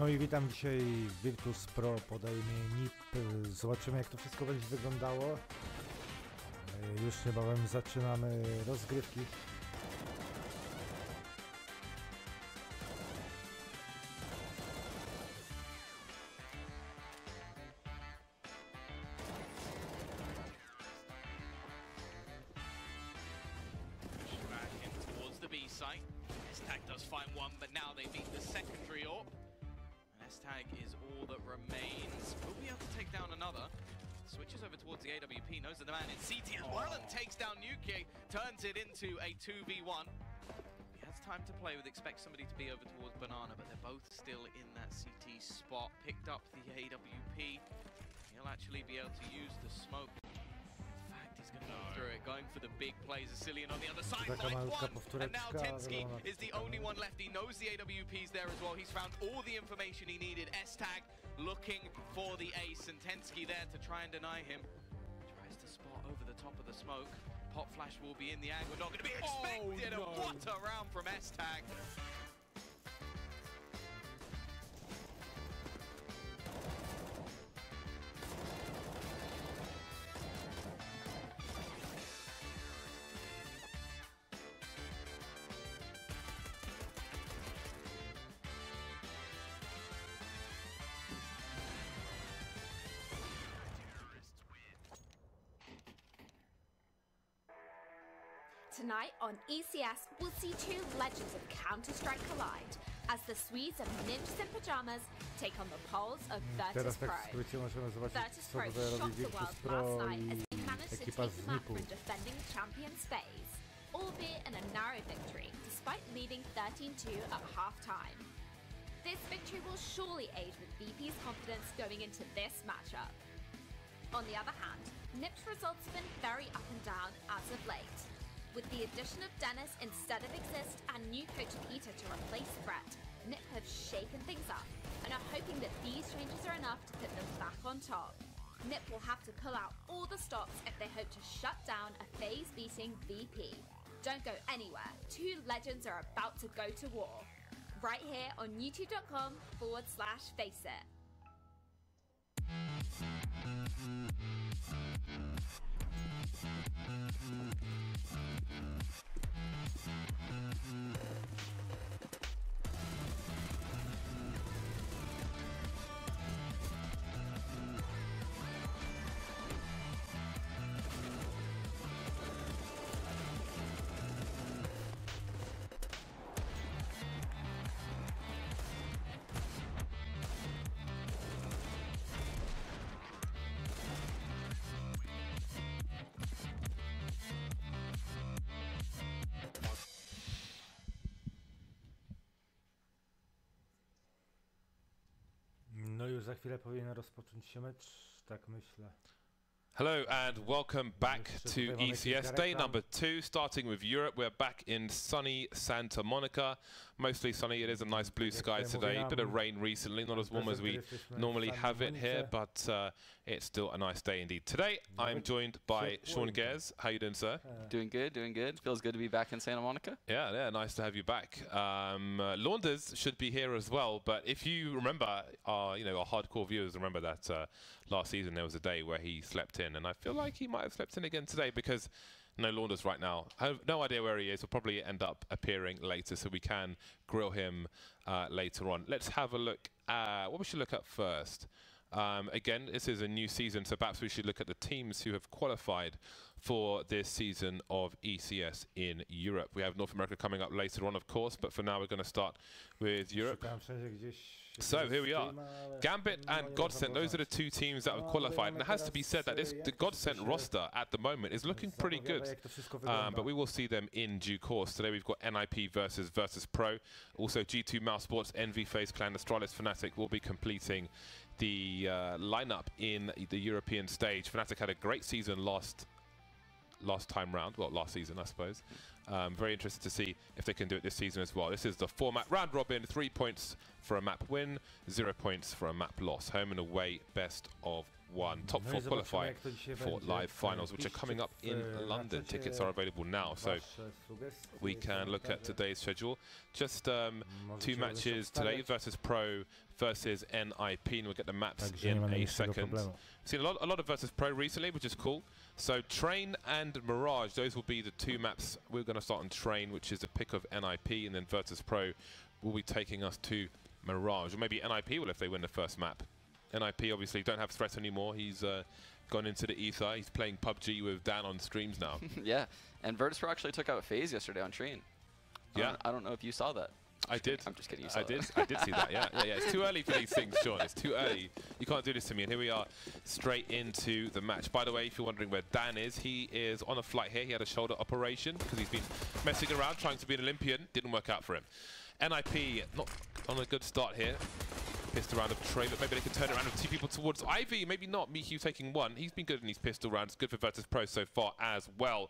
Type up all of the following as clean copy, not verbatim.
No i witam dzisiaj w VIRTUS.PrO, podaje mnie NIP. Zobaczymy, jak to wszystko będzie wyglądało. Już niebawem zaczynamy rozgrywki. Site. S-Tag does find one, but now they beat the secondary AWP. And S-Tag is all that remains. Will be able to take down another. Switches over towards the AWP, knows that the man in CT as well, and takes down Nuke, turns it into a 2v1. He has time to play with, expects somebody to be over towards Banana, but they're both still in that CT spot. Picked up the AWP. He'll actually be able to use the smoke. He's going to go through it, going for the big plays. Asilian on the other side, finds one, and now Tensky is the only one left. He knows the AWP's there as well. He's found all the information he needed. S-Tag looking for the ace, and Tensky there to try and deny him. Tries to spot over the top of the smoke. Pop flash will be in the angle, not going to be expected. Oh, no. And what a round from S-Tag. Tonight on ECS, we'll see two legends of Counter-Strike collide as the Swedes of Ninjas in Pajamas take on the Poles of VIRTUS.PrO. VIRTUS.PrO shocked the world last night as they managed to take the map from defending champions phase, albeit in a narrow victory, despite leading 13-2 at half-time. This victory will surely aid with VP's confidence going into this matchup. On the other hand, NIP's results have been very up and down as of late. With the addition of Dennis instead of Exist and new coach Peter to replace Brett, NIP have shaken things up and are hoping that these changes are enough to put them back on top. NIP will have to pull out all the stops if they hope to shut down a phase-beating VP. Don't go anywhere, two legends are about to go to war. Right here on youtube.com/FaceIt. No już za chwilę powinien rozpocząć się mecz, tak myślę. Hello and welcome back to ECS, day number 2, starting with Europe. We're back in sunny Santa Monica. Mostly sunny, it is a nice blue sky today. A bit of rain recently, not as warm as we normally have it here, but it's still a nice day indeed. Today, I'm joined by Sean Gares. How you doing, sir? Doing good, doing good. Feels good to be back in Santa Monica. Yeah, nice to have you back. Launders should be here as well, but if you remember, our hardcore viewers remember that last season there was a day where he slept in. And I feel like he might have slept in again today because no Launders right now. I have no idea where he is. He'll probably end up appearing later, so we can grill him later on. Let's have a look at what we should look at first. Again, this is a new season, so perhaps we should look at the teams who have qualified for this season of ECS in Europe. We have North America coming up later on, of course, but for now we're going to start with Europe. So here we are. Gambit and Godsent, those are the two teams that have qualified. And it has to be said that the Godsent roster at the moment is looking pretty good. But we will see them in due course. Today we've got NIP versus VIRTUS.PrO. Also G2 Mouse Sports, Envy, FaZe Clan, Astralis, Fnatic will be completing the lineup in the European stage. Fnatic had a great season last time round, well, last season, I suppose. Very interested to see if they can do it this season as well. This is the format round robin, 3 points for a map win, 0 points for a map loss. Home and away, best of 1. Top 4 qualify for live finals, which are coming up in London. Tickets are available now, so we can look at today's schedule. Just 2 matches today, VIRTUS.PrO versus NIP, and we'll get the maps in a second. Seen a lot of VIRTUS.PrO recently, which is cool. So Train and Mirage, those will be the 2 maps. We're going to start on Train, which is a pick of NIP, and then VIRTUS.PrO will be taking us to Mirage, or maybe NIP will if they win the first map. NIP obviously don't have threat anymore. He's gone into the ether. He's playing PUBG with Dan on streams now. Yeah, and VIRTUS.PrO actually took out FaZe yesterday on Train. Yeah. I don't know if you saw that. I did. I'm just kidding. You saw that. I did see that. Yeah. It's too early for these things, Sean. It's too early. You can't do this to me. And here we are, straight into the match. By the way, if you're wondering where Dan is, he is on a flight here. He had a shoulder operation because he's been messing around trying to be an Olympian. Didn't work out for him. NIP not on a good start here. Pistol round of Trey, but maybe they can turn around with 2 people towards Ivy. Maybe not. Mihu taking 1. He's been good in these pistol rounds. Good for VIRTUS.PrO so far as well.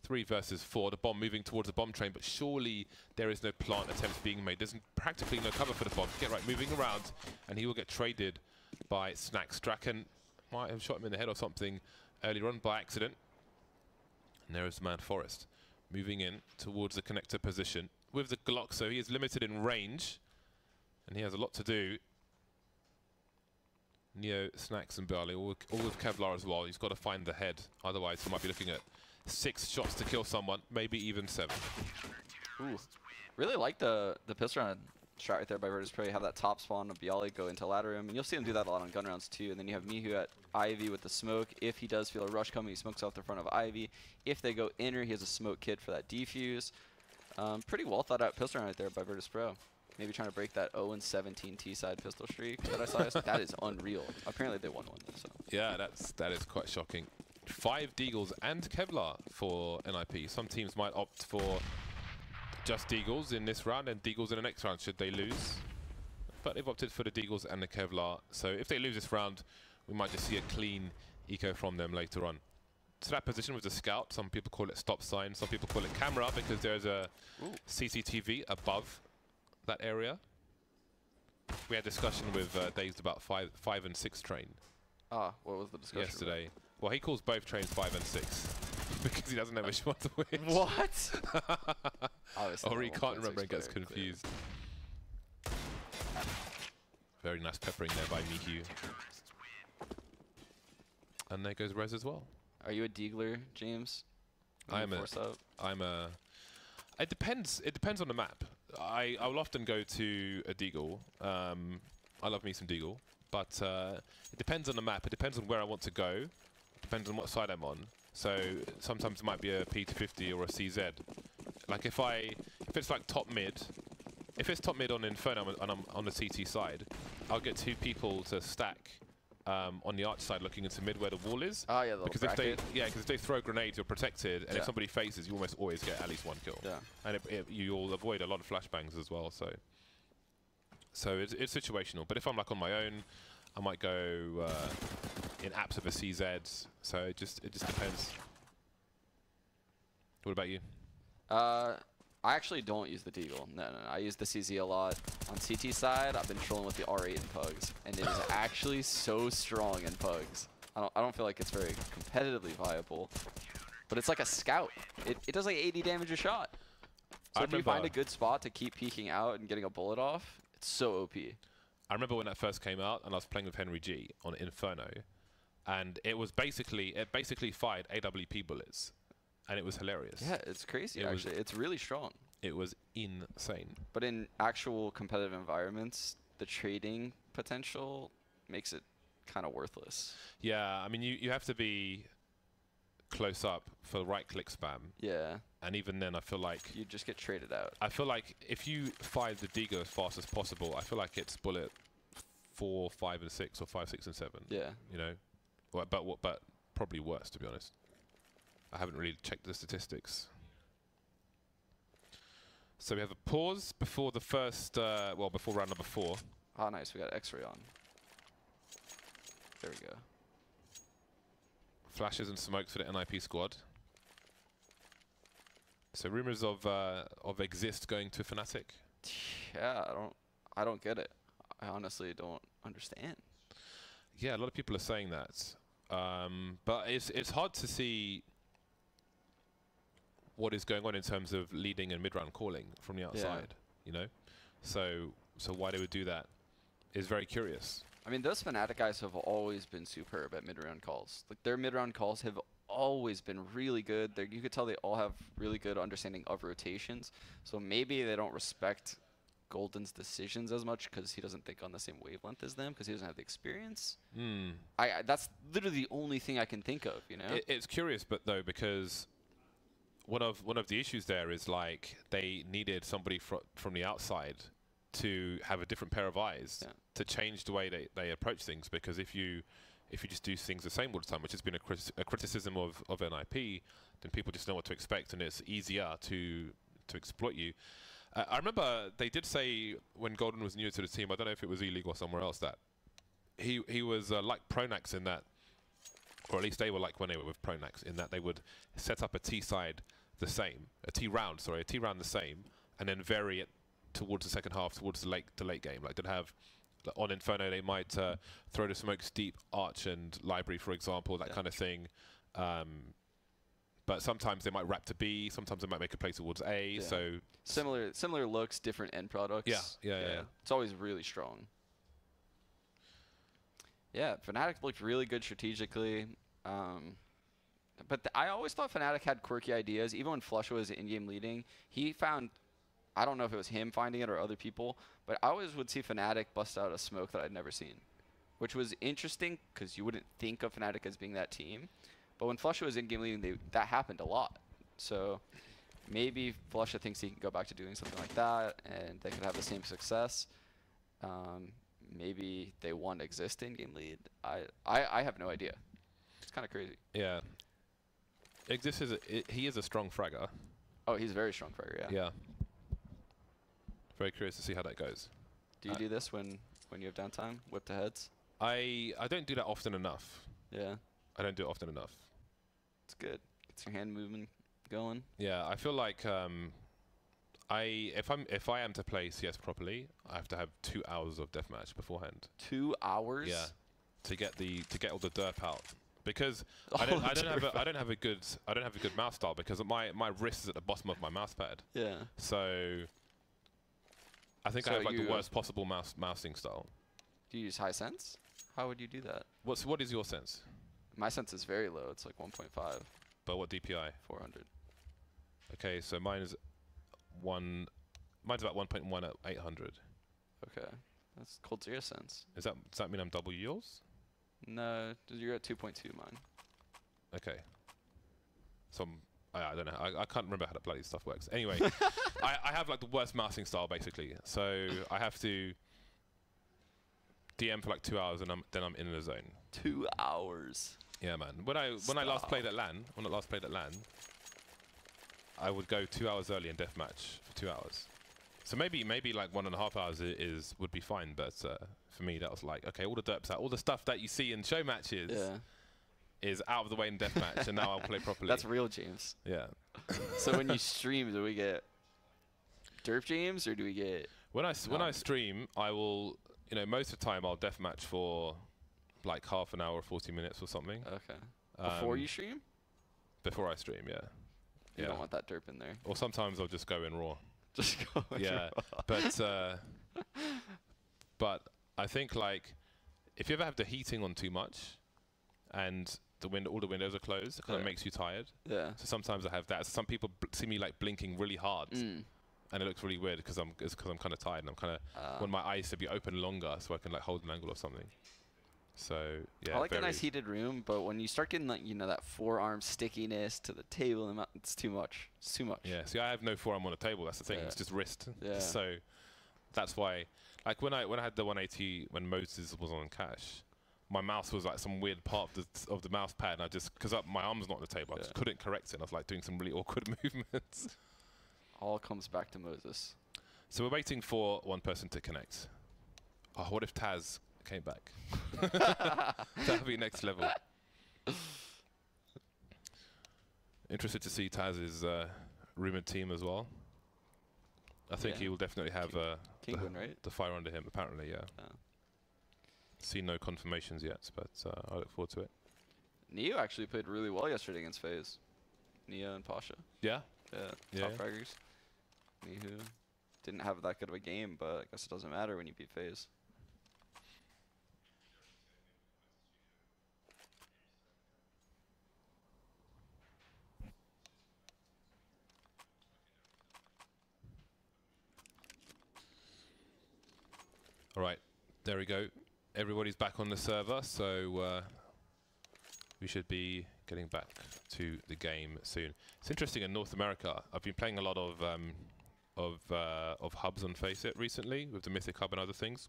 3 versus 4. The bomb moving towards the bomb train, but surely there is no plant attempts being made. There's practically no cover for the bomb. Get right, moving around, and he will get traded by Snack. Strachan might have shot him in the head or something earlier on by accident. And there is the man Forrest moving in towards the connector position with the Glock, so he is limited in range. And he has a lot to do. Neo, Snacks, and Burley, all with Kevlar as well. He's got to find the head. Otherwise, he might be looking at 6 shots to kill someone, maybe even 7. Ooh. Really like the pistol round strat right there by VIRTUS.PrO. You have that top spawn of Bialy go into ladder room, and you'll see him do that a lot on gun rounds too. And then you have Mihu at Ivy with the smoke. If he does feel a rush coming, he smokes off the front of Ivy. If they go inner, he has a smoke kit for that defuse. Pretty well thought out pistol round right there by VIRTUS.PrO. Maybe trying to break that 0-17 T-side pistol streak that I saw yesterday. That is unreal. Apparently they won one. So. Yeah, that is quite shocking. 5 Deagles and Kevlar for NIP. Some teams might opt for just Deagles in this round and Deagles in the next round should they lose. But they've opted for the Deagles and the Kevlar. So if they lose this round, we might just see a clean eco from them later on. So that position was a scout. Some people call it stop sign. Some people call it camera because there's a CCTV above that area. We had discussion with Dazed about 5 and 6 train. Ah, what was the discussion yesterday? About? Well, he calls both trains 5 and 6 because he doesn't know which one to win. What? Or he can't remember and gets confused. Very nice peppering there by Mihu. And there goes Rez as well. Are you a Deagler, James? It depends on the map. I will often go to a Deagle. I love me some Deagle, but it depends on the map. It depends on where I want to go. Depends on what side I'm on. So sometimes it might be a P250 or a CZ. Like if it's like top mid, if it's top mid on Inferno and I'm on the CT side, I'll get 2 people to stack on the arch side looking into mid where the wall is. Oh yeah, because if they throw grenades, you're protected, and if somebody faces, you almost always get at least 1 kill. Yeah. And you'll avoid a lot of flashbangs as well. So it's situational. But if I'm like on my own, I might go in apps of a CZ. So it just depends. What about you? I actually don't use the Deagle. No. I use the CZ a lot. On CT side, I've been trolling with the R8 in Pugs, and it is actually so strong in Pugs. I don't feel like it's very competitively viable, but it's like a scout. It does like 80 damage a shot. So if you find a good spot to keep peeking out and getting a bullet off, it's so OP. I remember when that first came out, and I was playing with Henry G on Inferno, and it basically fired AWP bullets. And it was hilarious. Yeah, it's crazy, actually. It's really strong. It was insane. But in actual competitive environments, the trading potential makes it kind of worthless. Yeah, I mean, you have to be close up for the right-click spam. Yeah. And even then, I feel like... You just get traded out. I feel like if you fire the Deagle as fast as possible, I feel like it's bullet 4, 5, and 6, or 5, 6, and 7. Yeah. You know? But probably worse, to be honest. I haven't really checked the statistics. So we have a pause before the first, before round number 4. Ah, nice. We got X-ray on. There we go. Flashes and smokes for the NIP squad. So rumors of Exist going to Fnatic. Yeah, I don't get it. I honestly don't understand. Yeah, a lot of people are saying that, but it's hard to see what is going on in terms of leading and mid-round calling from the outside. You know, so why they would do that is very curious. I mean, those Fnatic guys have always been superb at mid-round calls. Like their mid-round calls have always been really good. You could tell they all have really good understanding of rotations. So maybe they don't respect Golden's decisions as much because he doesn't think on the same wavelength as them because he doesn't have the experience. That's literally the only thing I can think of, you know? It's curious, but though, because one of the issues there is like they needed somebody from the outside to have a different pair of eyes to change the way they approach things, because if you just do things the same all the time, which has been a criticism of NIP, then people just know what to expect and it's easier to exploit you. I remember they did say when Golden was new to the team, I don't know if it was E-League or somewhere else, that he was like Pronax in that, or at least they were like when they were with Pronax, in that they would set up a T side the same, a T round the same, and then vary it towards the second half, towards the late game. Like they'd have on Inferno, they might throw the smokes deep, Arch and Library, for example, that kind of thing. But sometimes they might wrap to B, sometimes they might make a play towards A. So similar looks, different end products. Yeah. It's always really strong. Yeah, Fnatic looked really good strategically. But I always thought Fnatic had quirky ideas. Even when Flusha was in-game leading, he found, I don't know if it was him finding it or other people, but I always would see Fnatic bust out a smoke that I'd never seen, which was interesting because you wouldn't think of Fnatic as being that team. But when Flusha was in-game leading, that happened a lot. So maybe Flusha thinks he can go back to doing something like that, and they could have the same success. Maybe they want Exist in-game lead. I have no idea. It's kind of crazy. Yeah. Exist he is a strong fragger. Oh, he's a very strong fragger, Yeah. Very curious to see how that goes. Do you do this when you have downtime? Whip to heads? I don't do that often enough. Yeah. I don't do it often enough. It's good. Gets your hand movement going. Yeah, I feel like if I am to play CS properly, I have to have 2 hours of deathmatch beforehand. 2 hours? Yeah. To get all the derp out. Because I don't have a good mouse style, because my wrist is at the bottom of my mouse pad. Yeah. So I think I have like the worst possible mousing style. Do you use high sense? How would you do that? What is your sense? My sense is very low. It's like 1.5. But what DPI? 400. Okay, so mine's about 1.1 at 800. Okay, that's Cold Zero sense. Does that mean I'm double yours? No, you're at 2.2 mine. Okay. So I don't know. I can't remember how that bloody stuff works. Anyway, I have like the worst mousing style basically. So I have to DM for like 2 hours and then I'm in the zone. 2 hours. Yeah, man. When I last played at LAN, I would go 2 hours early in deathmatch for 2 hours. So maybe like 1.5 hours would be fine, but for me that was like, okay, all the derps out, all the stuff that you see in show matches is out of the way in deathmatch, and now I'll play properly. That's real James. Yeah. So when you stream, do we get derp James or do we get? When I stream, I will, most of the time I'll deathmatch for like half an hour, 40 minutes or something. Okay. Before you stream? Before I stream, yeah. You don't want that derp in there. Or sometimes I'll just go in raw. Just go in raw. But I think like if you ever have the heating on too much and all the windows are closed, it kind of makes you tired. Yeah. So sometimes I have that. Some people see me like blinking really hard. And it looks really weird because I'm kind of tired and I'm kind of want my eyes to be open longer so I can like hold an angle or something. So yeah, I like a nice heated room, but when you start getting like that forearm stickiness to the table, and it's too much. It's too much. Yeah. See, I have no forearm on the table. That's the thing. It's just wrist. Yeah. So that's why, like when I had the 180 when Moses was on cash, my mouse was like some weird part of the mouse pad, and I just because my arm's not on the table, I just couldn't correct it. And I was like doing some really awkward movements. All comes back to Moses. So we're waiting for one person to connect. Oh, what if Taz came back? That would be next level. Interested to see Taz's rumored team as well. I think he will definitely have Kingwin, right? the fire under him, apparently, yeah. See no confirmations yet, but I look forward to it. Neo actually played really well yesterday against FaZe. Neo and Pasha. Yeah? Yeah, top fraggers. Mihu didn't have that good of a game, but I guess it doesn't matter when you beat FaZe. All right, there we go. Everybody's back on the server, so we should be getting back to the game soon. It's interesting in North America. I've been playing a lot of hubs on FaceIt recently with the Mythic Hub and other things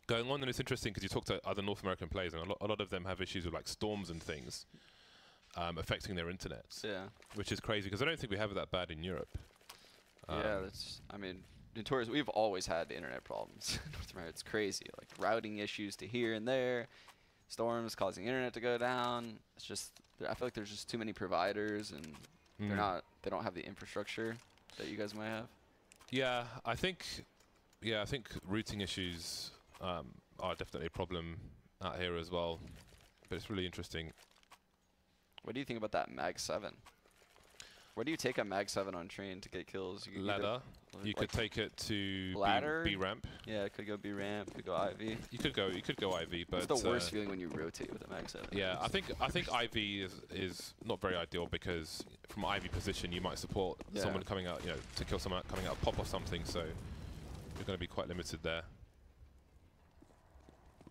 going on, and it's interesting because you talk to other North American players, and a lot of them have issues with like storms and things affecting their internets. Yeah, which is crazy because I don't think we have it that bad in Europe. Yeah, that's. I mean, notorious. We've always had internet problems in North America. It's crazy, like routing issues to here and there, storms causing internet to go down. It's just, I feel like there's just too many providers, and they don't have the infrastructure that you guys might have. Yeah, I think routing issues are definitely a problem out here as well. But it's really interesting. What do you think about that Mag 7? Where do you take a Mag 7 on train to get kills? You ladder. You could take it to ladder? B ramp. Yeah, it could go B ramp, could go IV. You could go IV, but it's the worst feeling when you rotate with a Mag 7. Yeah, I think IV is not very ideal because from IV position you might support someone coming out, to kill someone coming out pop or something. So you're going to be quite limited there.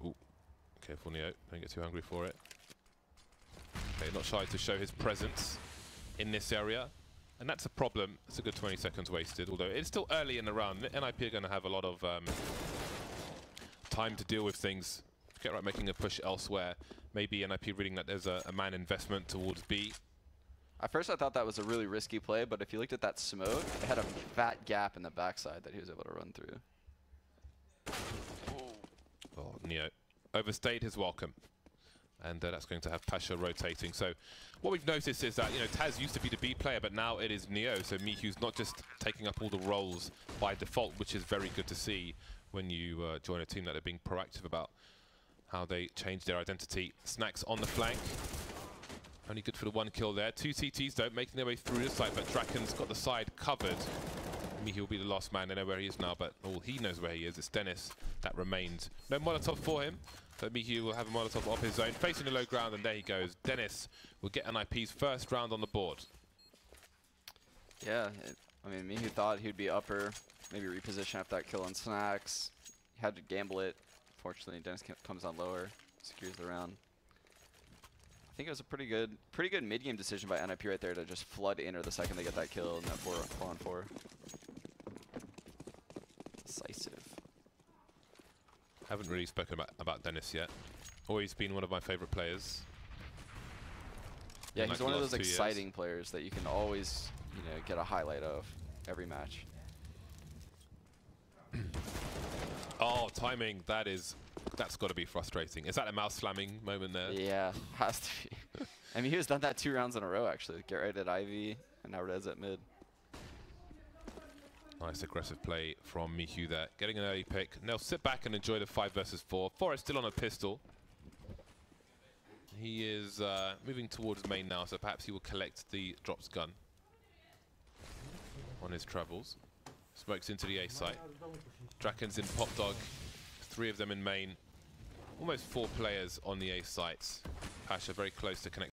Ooh, careful Neo, don't get too hungry for it. Okay, not shy to show his presence in this area, and that's a problem. It's a good 20 seconds wasted, although it's still early in the round. NIP are going to have a lot of time to deal with things. Get right, making a push elsewhere. Maybe NIP reading that there's a man investment towards B. At first I thought that was a really risky play, but if you looked at that smoke, it had a fat gap in the backside that he was able to run through. Oh, Neo overstayed his welcome. And that's going to have Pasha rotating. So what we've noticed is that, Taz used to be the B player, but now it is Neo. So Mihu's not just taking up all the roles by default, which is very good to see when you join a team that are being proactive about how they change their identity. Snacks on the flank. Only good for the one kill there. Two CTs though, making their way through the site, but Draken's got the side covered. Mihu will be the last man. They know where he is now, but all he knows where he is. It's Dennis that remains. No Molotov for him. But Mihu will have a Molotov off his own, facing the low ground, and there he goes. Dennis will get NIP's first round on the board. Yeah, I mean, Mihu thought he'd be upper, maybe reposition after that kill on Snacks. He had to gamble it. Fortunately, Dennis comes on lower, secures the round. I think it was a pretty good mid-game decision by NIP right there to just flood in the second they get that kill in that 4-on-4. Decisive. Haven't really spoken about Dennis yet. Always been one of my favorite players. Yeah, he's one of those exciting players that you can always, get a highlight of every match. Oh, timing, that's got to be frustrating. Is that a mouse slamming moment there? Yeah, has to be. I mean, he has done that 2 rounds in a row, actually. Get right at IV, and now Red's at mid. Nice aggressive play from Mihu there. Getting an early pick. Now sit back and enjoy the 5 versus 4. Forrest still on a pistol. He is moving towards main now, so perhaps he will collect the drops gun on his travels. Smokes into the A site. Draken's in Pop Dog. 3 of them in main. Almost 4 players on the A sites. Pasha very close to connect.